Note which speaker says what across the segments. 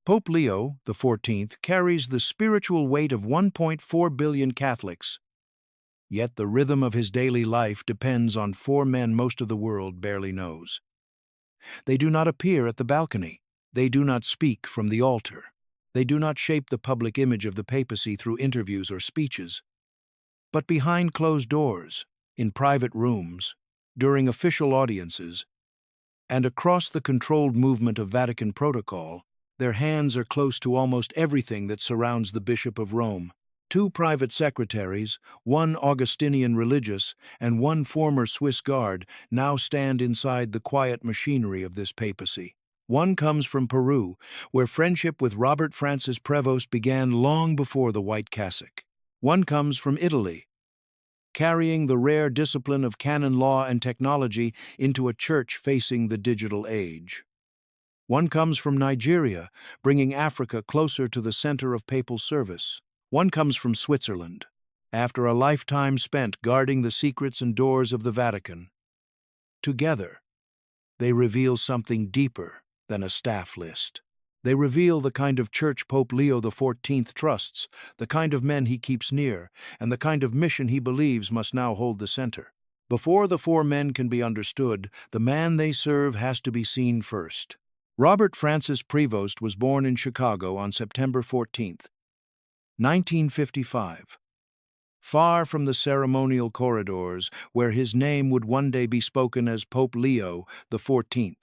Speaker 1: Pope Leo XIV carries the spiritual weight of 1.4 billion Catholics, yet the rhythm of his daily life depends on four men most of the world barely knows. They do not appear at the balcony. They do not speak from the altar. They do not shape the public image of the papacy through interviews or speeches. But behind closed doors, in private rooms, during official audiences, and across the controlled movement of Vatican protocol, their hands are close to almost everything that surrounds the Bishop of Rome. Two private secretaries, one Augustinian religious and one former Swiss guard, now stand inside the quiet machinery of this papacy. One comes from Peru, where friendship with Robert Francis Prevost began long before the white cassock. One comes from Italy, carrying the rare discipline of canon law and technology into a church facing the digital age. One comes from Nigeria, bringing Africa closer to the center of papal service. One comes from Switzerland, after a lifetime spent guarding the secrets and doors of the Vatican. Together, they reveal something deeper than a staff list. They reveal the kind of church Pope Leo XIV trusts, the kind of men he keeps near, and the kind of mission he believes must now hold the center. Before the four men can be understood, the man they serve has to be seen first. Robert Francis Prevost was born in Chicago on September 14, 1955. Far from the ceremonial corridors where his name would one day be spoken as Pope Leo XIV,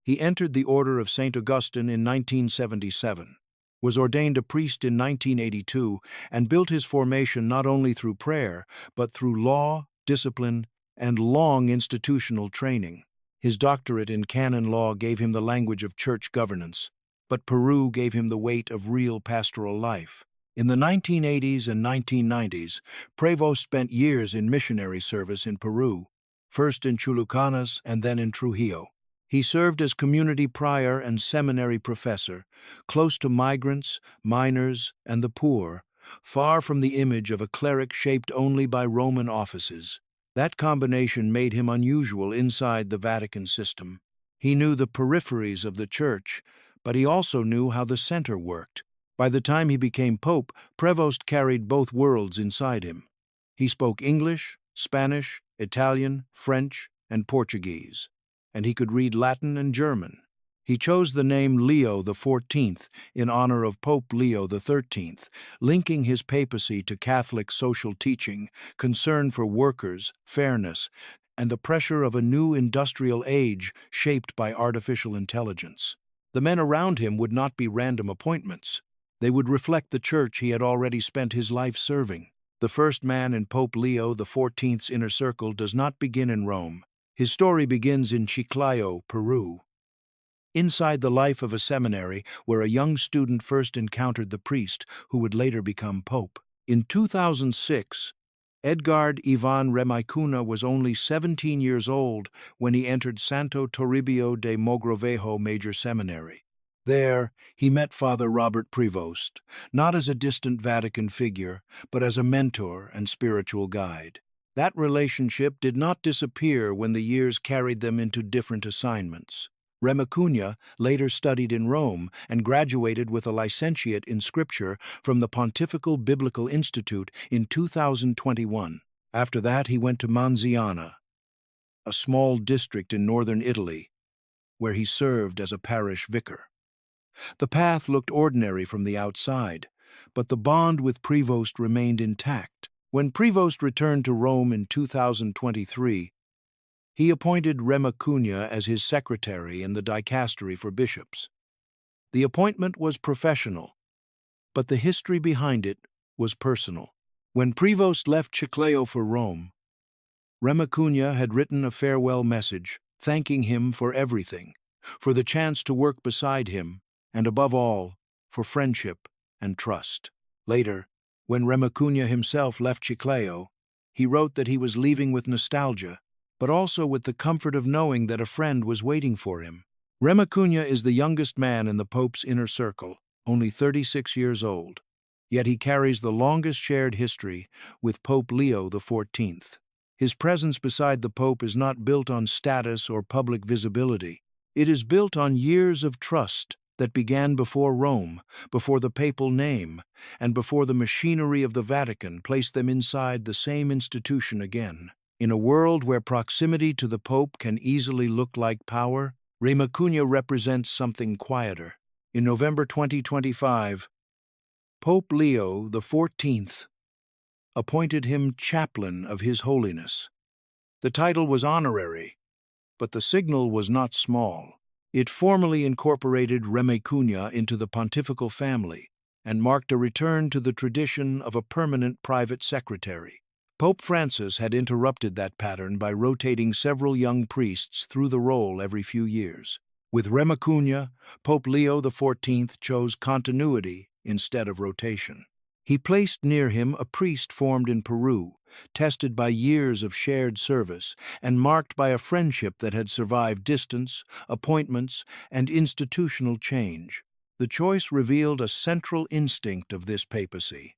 Speaker 1: he entered the Order of St. Augustine in 1977, was ordained a priest in 1982, and built his formation not only through prayer, but through law, discipline, and long institutional training. His doctorate in canon law gave him the language of church governance, but Peru gave him the weight of real pastoral life. In the 1980s and 1990s, Prevost spent years in missionary service in Peru, first in Chulucanas and then in Trujillo. He served as community prior and seminary professor, close to migrants, minors, and the poor, far from the image of a cleric shaped only by Roman offices. That combination made him unusual inside the Vatican system. He knew the peripheries of the church, but he also knew how the center worked. By the time he became pope, Prevost carried both worlds inside him. He spoke English, Spanish, Italian, French, and Portuguese, and he could read Latin and German. He chose the name Leo XIV in honor of Pope Leo XIII, linking his papacy to Catholic social teaching, concern for workers, fairness, and the pressure of a new industrial age shaped by artificial intelligence. The men around him would not be random appointments. They would reflect the church he had already spent his life serving. The first man in Pope Leo XIV's inner circle does not begin in Rome. His story begins in Chiclayo, Peru. Inside the life of a seminary where a young student first encountered the priest who would later become pope. In 2006, Edgard Ivan Remacuna was only 17 years old when he entered Santo Toribio de Mogrovejo Major Seminary. There, he met Father Robert Prevost, not as a distant Vatican figure, but as a mentor and spiritual guide. That relationship did not disappear when the years carried them into different assignments. Remacuna later studied in Rome and graduated with a licentiate in Scripture from the Pontifical Biblical Institute in 2021. After that, he went to Manziana, a small district in northern Italy, where he served as a parish vicar. The path looked ordinary from the outside, but the bond with Prevost remained intact. When Prevost returned to Rome in 2023, he appointed Remacuna as his secretary in the dicastery for bishops. The appointment was professional, but the history behind it was personal. When Prevost left Chiclayo for Rome, Remacuna had written a farewell message, thanking him for everything, for the chance to work beside him, and above all, for friendship and trust. Later, when Remacuna himself left Chiclayo, he wrote that he was leaving with nostalgia, but also with the comfort of knowing that a friend was waiting for him. Remacuna is the youngest man in the Pope's inner circle, only 36 years old, yet he carries the longest shared history with Pope Leo XIV. His presence beside the Pope is not built on status or public visibility. It is built on years of trust, that began before Rome, before the papal name, and before the machinery of the Vatican placed them inside the same institution again. In a world where proximity to the Pope can easily look like power, Remacuna represents something quieter. In November 2025, Pope Leo XIV appointed him chaplain of His Holiness. The title was honorary, but the signal was not small. It formally incorporated Remacuna into the pontifical family and marked a return to the tradition of a permanent private secretary. Pope Francis had interrupted that pattern by rotating several young priests through the role every few years. With Remacuna, Pope Leo XIV chose continuity instead of rotation. He placed near him a priest formed in Peru, tested by years of shared service and marked by a friendship that had survived distance, appointments, and institutional change. The choice revealed a central instinct of this papacy.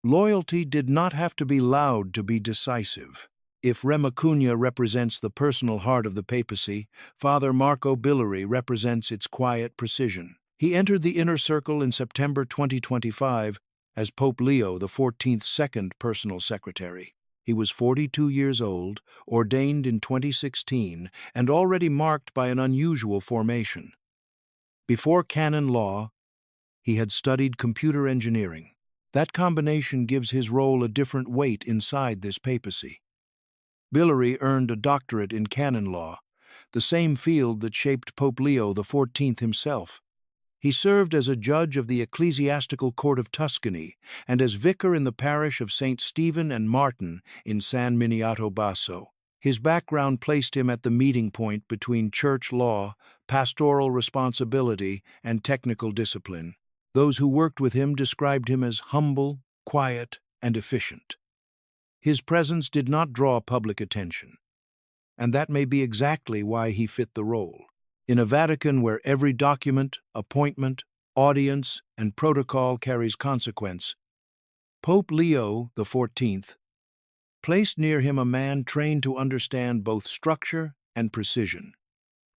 Speaker 1: Loyalty did not have to be loud to be decisive. If Remacuna represents the personal heart of the papacy, Father Marco Billery represents its quiet precision. He entered the inner circle in September 2025 as Pope Leo XIV's second personal secretary. He was 42 years old, ordained in 2016, and already marked by an unusual formation. Before canon law, he had studied computer engineering. That combination gives his role a different weight inside this papacy. Billery earned a doctorate in canon law, the same field that shaped Pope Leo XIV himself. He served as a judge of the Ecclesiastical Court of Tuscany and as vicar in the parish of St. Stephen and Martin in San Miniato Basso. His background placed him at the meeting point between church law, pastoral responsibility, and technical discipline. Those who worked with him described him as humble, quiet, and efficient. His presence did not draw public attention, and that may be exactly why he fit the role. In a Vatican where every document, appointment, audience, and protocol carries consequence, Pope Leo XIV placed near him a man trained to understand both structure and precision.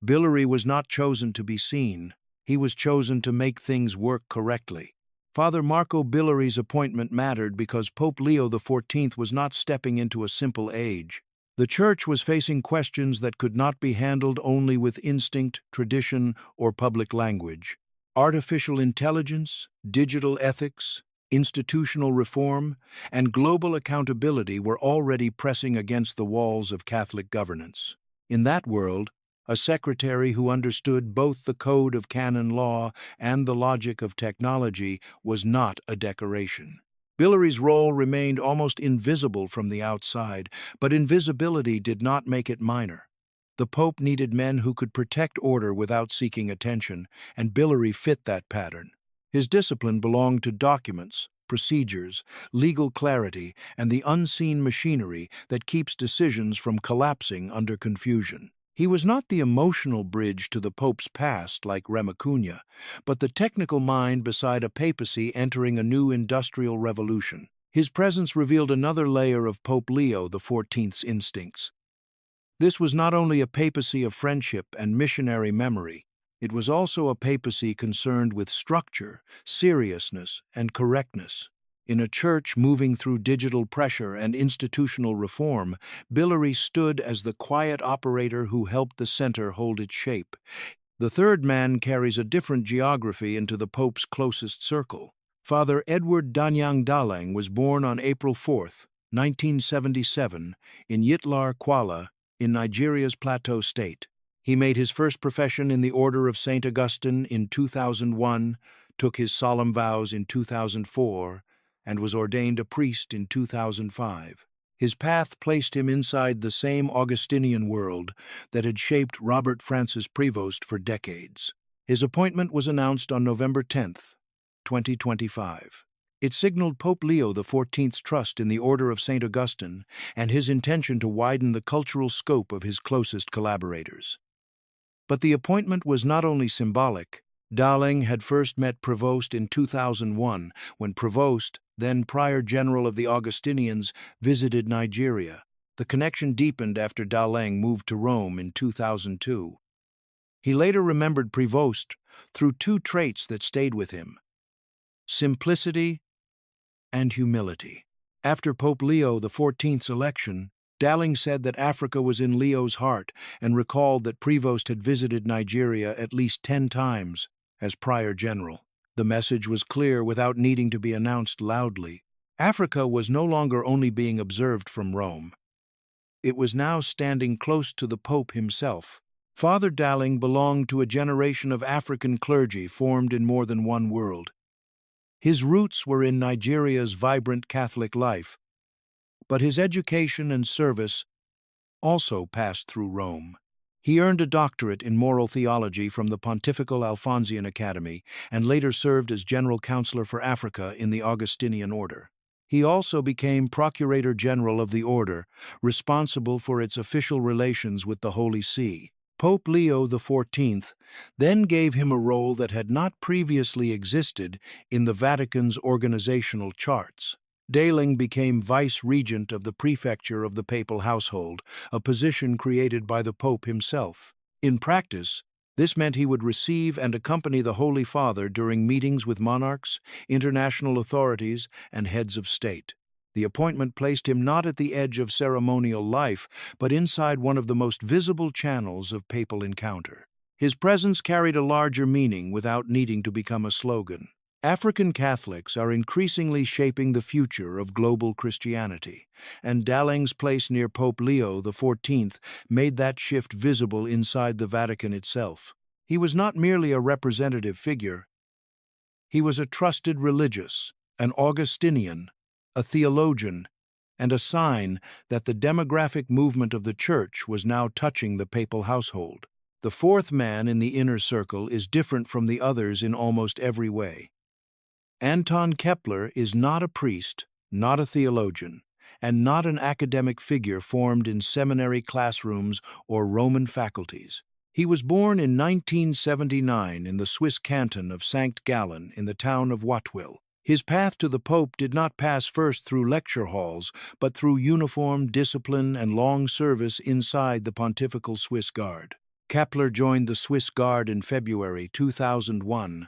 Speaker 1: Billery was not chosen to be seen. He was chosen to make things work correctly. Father Marco Billery's appointment mattered because Pope Leo XIV was not stepping into a simple age. The Church was facing questions that could not be handled only with instinct, tradition, or public language. Artificial intelligence, digital ethics, institutional reform, and global accountability were already pressing against the walls of Catholic governance. In that world, a secretary who understood both the code of canon law and the logic of technology was not a decoration. Billery's role remained almost invisible from the outside, but invisibility did not make it minor. The Pope needed men who could protect order without seeking attention, and Billery fit that pattern. His discipline belonged to documents, procedures, legal clarity, and the unseen machinery that keeps decisions from collapsing under confusion. He was not the emotional bridge to the Pope's past like Remacuna, but the technical mind beside a papacy entering a new industrial revolution. His presence revealed another layer of Pope Leo XIV's instincts. This was not only a papacy of friendship and missionary memory, it was also a papacy concerned with structure, seriousness, and correctness. In a church moving through digital pressure and institutional reform, Billery stood as the quiet operator who helped the center hold its shape. The third man carries a different geography into the Pope's closest circle. Father Edward Danyang Dalang was born on April 4, 1977, in Yitlar, Kuala, in Nigeria's Plateau State. He made his first profession in the Order of St. Augustine in 2001, took his solemn vows in 2004, and was ordained a priest in 2005. His path placed him inside the same Augustinian world that had shaped Robert Francis Prevost for decades. His appointment was announced on November 10, 2025. It signaled Pope Leo XIV's trust in the Order of St. Augustine and his intention to widen the cultural scope of his closest collaborators. But the appointment was not only symbolic. Dalang had first met Prevost in 2001 when Prevost, then Prior General of the Augustinians, visited Nigeria. The connection deepened after Dalang moved to Rome in 2002. He later remembered Prevost through two traits that stayed with him: simplicity and humility. After Pope Leo XIV's election, Dalang said that Africa was in Leo's heart and recalled that Prevost had visited Nigeria at least 10 times as prior general. The message was clear without needing to be announced loudly. Africa was no longer only being observed from Rome. It was now standing close to the Pope himself. Father Dalang belonged to a generation of African clergy formed in more than one world. His roots were in Nigeria's vibrant Catholic life, but his education and service also passed through Rome. He earned a doctorate in moral theology from the Pontifical Alphonsian Academy and later served as General Counselor for Africa in the Augustinian order. He also became Procurator General of the order, responsible for its official relations with the Holy See. Pope Leo XIV then gave him a role that had not previously existed in the Vatican's organizational charts. Dalang became vice-regent of the prefecture of the papal household, a position created by the Pope himself. In practice, this meant he would receive and accompany the Holy Father during meetings with monarchs, international authorities, and heads of state. The appointment placed him not at the edge of ceremonial life, but inside one of the most visible channels of papal encounter. His presence carried a larger meaning without needing to become a slogan. African Catholics are increasingly shaping the future of global Christianity, and Dalang's place near Pope Leo XIV made that shift visible inside the Vatican itself. He was not merely a representative figure. He was a trusted religious, an Augustinian, a theologian, and a sign that the demographic movement of the Church was now touching the papal household. The fourth man in the inner circle is different from the others in almost every way. Anton Kepler is not a priest, not a theologian, and not an academic figure formed in seminary classrooms or Roman faculties. He was born in 1979 in the Swiss canton of St. Gallen in the town of Wattwil. His path to the Pope did not pass first through lecture halls, but through uniform, discipline, and long service inside the Pontifical Swiss Guard. Kepler joined the Swiss Guard in February 2001,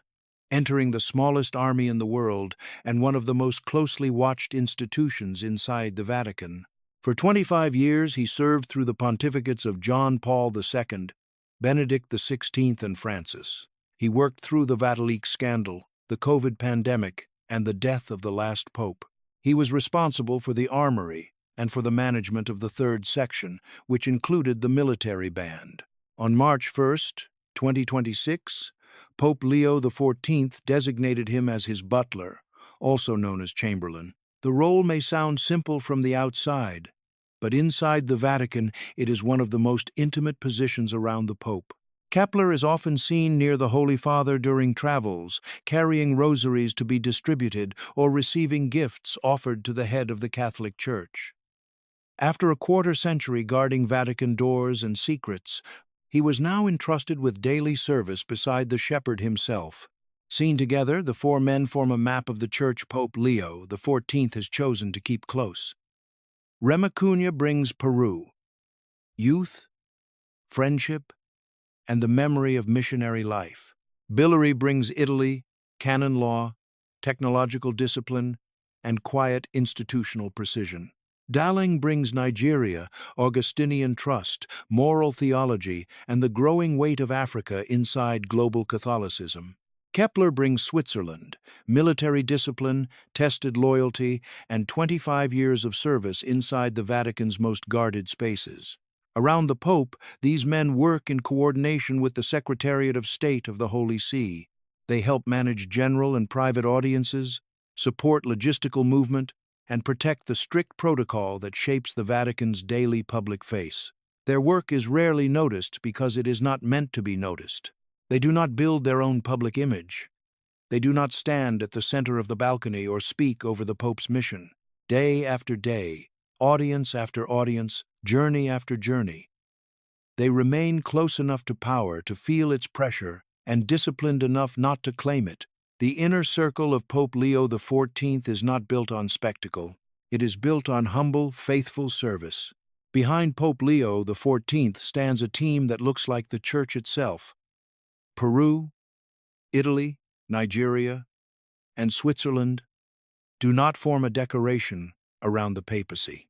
Speaker 1: entering the smallest army in the world and one of the most closely watched institutions inside the Vatican. For 25 years, he served through the pontificates of John Paul II, Benedict XVI, and Francis. He worked through the Vatican scandal, the COVID pandemic, and the death of the last pope. He was responsible for the armory and for the management of the third section, which included the military band. On March 1, 2026, Pope Leo XIV designated him as his butler, also known as Chamberlain. The role may sound simple from the outside, but inside the Vatican it is one of the most intimate positions around the Pope. Kepler is often seen near the Holy Father during travels, carrying rosaries to be distributed or receiving gifts offered to the head of the Catholic Church. After a quarter-century guarding Vatican doors and secrets, he was now entrusted with daily service beside the shepherd himself. Seen together, the four men form a map of the church Pope Leo XIV has chosen to keep close. Remacuna brings Peru, youth, friendship, and the memory of missionary life. Billery brings Italy, canon law, technological discipline, and quiet institutional precision. Dalang brings Nigeria, Augustinian trust, moral theology, and the growing weight of Africa inside global Catholicism. Kepler brings Switzerland, military discipline, tested loyalty, and 25 years of service inside the Vatican's most guarded spaces. Around the Pope, these men work in coordination with the Secretariat of State of the Holy See. They help manage general and private audiences, support logistical movement, and protect the strict protocol that shapes the Vatican's daily public face. Their work is rarely noticed because it is not meant to be noticed. They do not build their own public image. They do not stand at the center of the balcony or speak over the Pope's mission. Day after day, audience after audience, journey after journey, they remain close enough to power to feel its pressure and disciplined enough not to claim it. The inner circle of Pope Leo XIV is not built on spectacle. It is built on humble, faithful service. Behind Pope Leo XIV stands a team that looks like the Church itself. Peru, Italy, Nigeria, and Switzerland do not form a decoration around the papacy.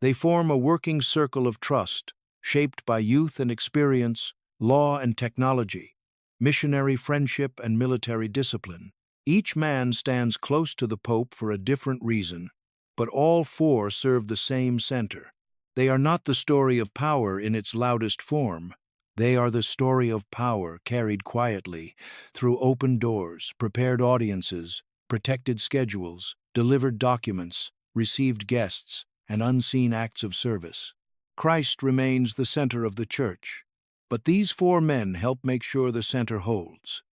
Speaker 1: They form a working circle of trust, shaped by youth and experience, law and technology, missionary friendship and military discipline. Each man stands close to the Pope for a different reason, but all four serve the same center. They are not the story of power in its loudest form. They are the story of power carried quietly, through open doors, prepared audiences, protected schedules, delivered documents, received guests, and unseen acts of service. Christ remains the center of the Church, but these four men help make sure the center holds.